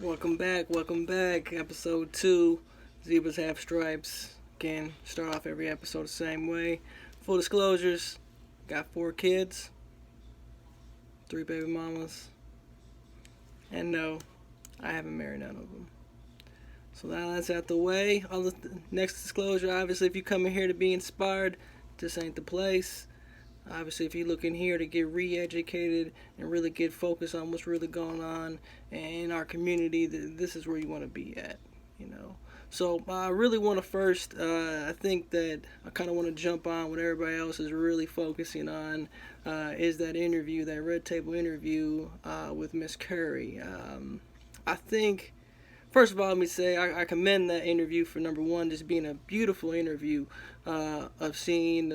Welcome back. Episode 2, Zebras Have Stripes. Again, start off every episode the same way. Full disclosures, got 4 kids, 3 baby mamas, and no, I haven't married none of them. So now that's out the way. Next disclosure, obviously, if you come in here to be inspired, this ain't the place. Obviously, if you're looking here to get re-educated and really get focused on what's really going on in our community, this is where you want to be at, you know. So I really want to first, I think that I kind of want to jump on what everybody else is really focusing on, is that interview, that Red Table interview with Miss Curry. I think first of all, let me say I commend that interview for number one, just being a beautiful interview of seeing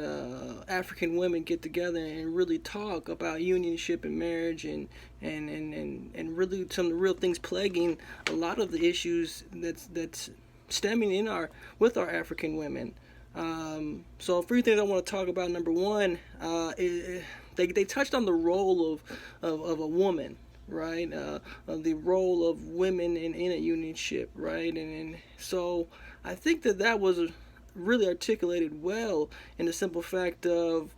African women get together and really talk about unionship and marriage and really some of the real things plaguing a lot of the issues that's stemming in our with our African women. So a few things I want to talk about. Number one, they touched on the role of a woman, right? The role of women in a unionship, right? And so I think that was really articulated well in the simple fact of,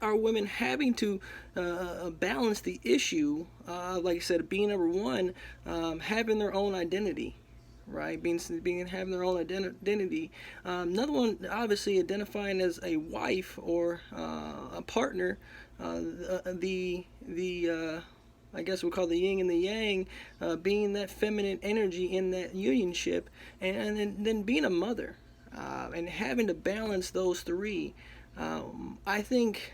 our women having to balance the issue, like I said, being number one, having their own identity, right? Being having their own identity. Another one, obviously, identifying as a wife or a partner. I guess we'll call the yin and the yang, being that feminine energy in that unionship, and then being a mother, and having to balance those three. I think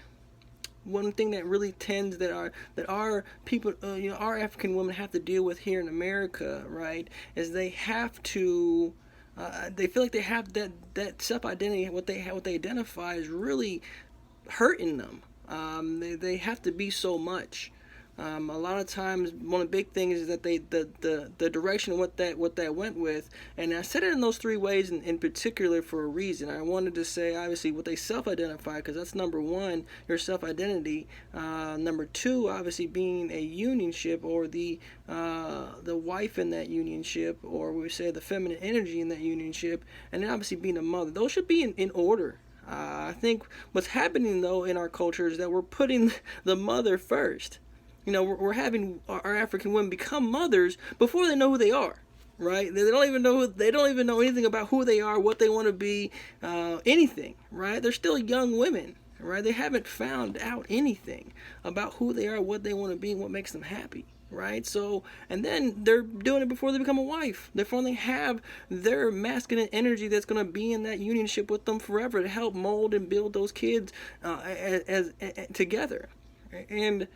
one thing that really tends that our people, our African women have to deal with here in America, right, is they have to. They feel like they have that self identity, what they identify is really hurting them. They have to be so much. A lot of times, one of the big things is that the direction of what that went with, and I said it in those 3 ways in particular for a reason. I wanted to say obviously what they self-identify, because that's number one, your self-identity. Number 2, obviously being a unionship, or the wife in that unionship, or we say the feminine energy in that unionship, and then obviously being a mother. Those should be in order. I think what's happening though in our culture is that we're putting the mother first. We're having our African women become mothers before they know who they are, right? They don't even know anything about who they are, what they want to be, anything, right? They're still young women, right? They haven't found out anything about who they are, what they want to be, and what makes them happy, right? So, and then they're doing it before they become a wife. Before they have their masculine energy that's going to be in that unionship with them forever to help mold and build those kids as together, and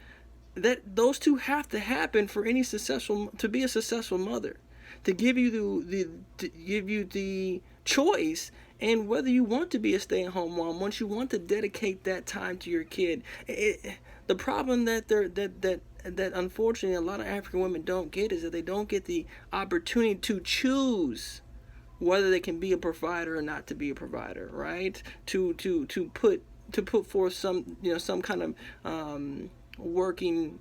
that those two have to happen for any to be a successful mother, to give you the choice, and whether you want to be a stay-at-home mom, once you want to dedicate that time to your kid. The problem that unfortunately a lot of African women don't get is that they don't get the opportunity to choose whether they can be a provider or not to be a provider, right? To put forth some kind of working,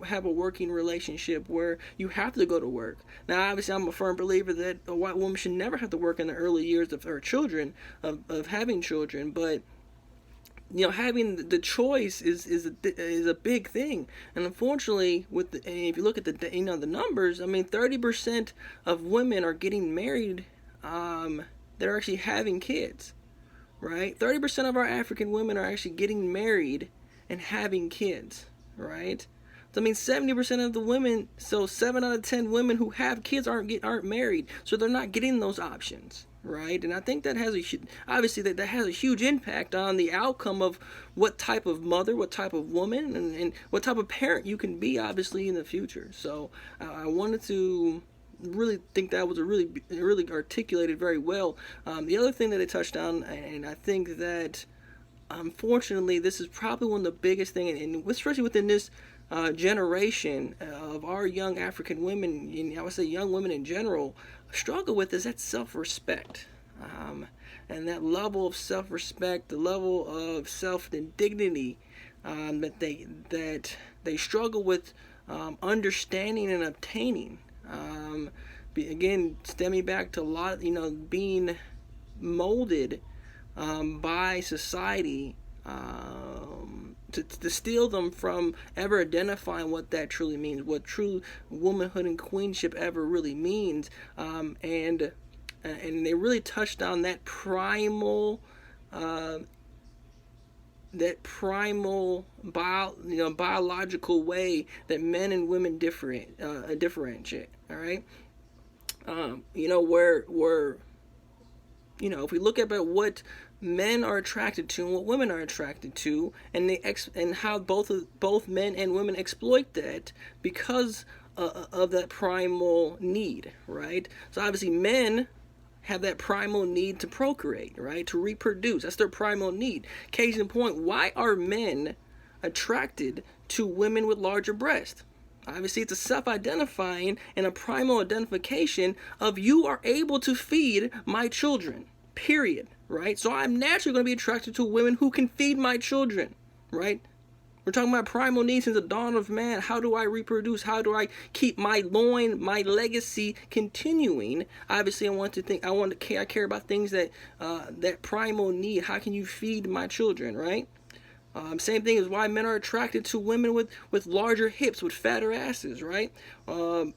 have a working relationship where you have to go to work. Now, obviously, I'm a firm believer that a white woman should never have to work in the early years of her children, of having children, but having the choice is a big thing. And unfortunately, if you look at the numbers, I mean, 30% of women are getting married that are actually having kids, right? 30% of our African women are actually getting married and having kids, right? So I mean, 70% of the women, so 7 out of 10 women who have kids aren't married, so they're not getting those options, right? And I think that has that has a huge impact on the outcome of what type of mother, what type of woman, and what type of parent you can be, obviously, in the future. So I wanted to really think that was really articulated very well. The other thing that they touched on, and I think that unfortunately, this is probably one of the biggest things, and especially within this generation of our young African women, and I would say young women in general, struggle with, is that self-respect. And that level of self-respect, the level of self-dignity that they struggle with understanding and obtaining. Again, stemming back to a lot, being molded by society, to steal them from ever identifying what that truly means, what true womanhood and queenship ever really means, and they really touched on that primal biological way that men and women differentiate. All right, where if we look at what men are attracted to and what women are attracted to, and and how both men and women exploit that because of that primal need, right? So obviously men have that primal need to procreate, right? To reproduce. That's their primal need. Case in point, why are men attracted to women with larger breasts? Obviously, it's a self-identifying and a primal identification of, you are able to feed my children, period, right? So I'm naturally going to be attracted to women who can feed my children, right? We're talking about primal needs since the dawn of man. How do I reproduce? How do I keep my my legacy continuing? Obviously, I care about things that primal need. How can you feed my children, right? Same thing is why men are attracted to women with larger hips, with fatter asses, right?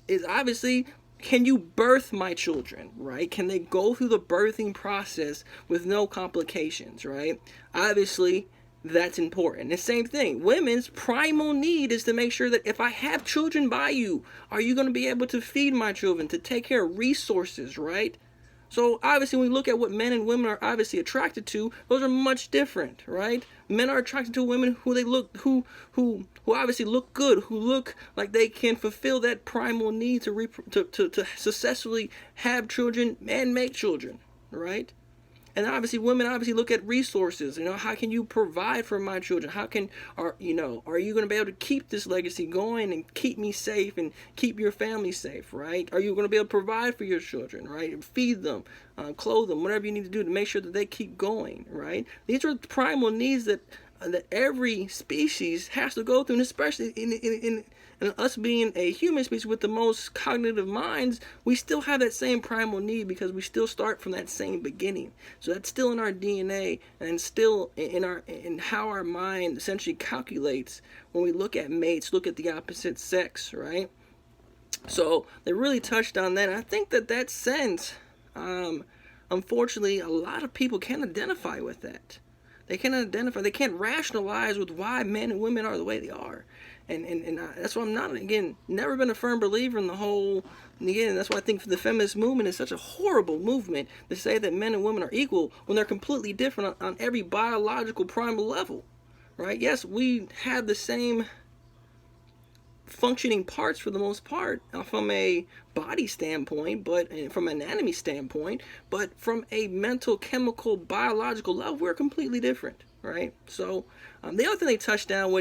Is obviously, can you birth my children, right? Can they go through the birthing process with no complications, right? Obviously, that's important. The same thing, women's primal need is to make sure that if I have children by you, are you going to be able to feed my children, to take care of resources, right? So obviously, when we look at what men and women are obviously attracted to, those are much different, right? Men are attracted to women who obviously look good, who look like they can fulfill that primal need to successfully have children and make children, right? And obviously, women obviously look at resources. How can you provide for my children? Are you going to be able to keep this legacy going and keep me safe and keep your family safe, right? Are you going to be able to provide for your children, right? And feed them, clothe them, whatever you need to do to make sure that they keep going, right? These are primal needs that every species has to go through, and especially in us being a human species with the most cognitive minds, we still have that same primal need because we still start from that same beginning. So that's still in our DNA and still in how our mind essentially calculates when we look at mates, look at the opposite sex, right? So they really touched on that. And I think that sense, unfortunately, a lot of people can't identify with that. They can't rationalize with why men and women are the way they are. And that's why I'm never been a firm believer in the whole, again, that's why I think the feminist movement is such a horrible movement, to say that men and women are equal when they're completely different on every biological primal level, right? Yes, we have the same functioning parts for the most part from a body standpoint, but from an anatomy standpoint, but from a mental, chemical, biological level, we're completely different, right? So the other thing they touched on, which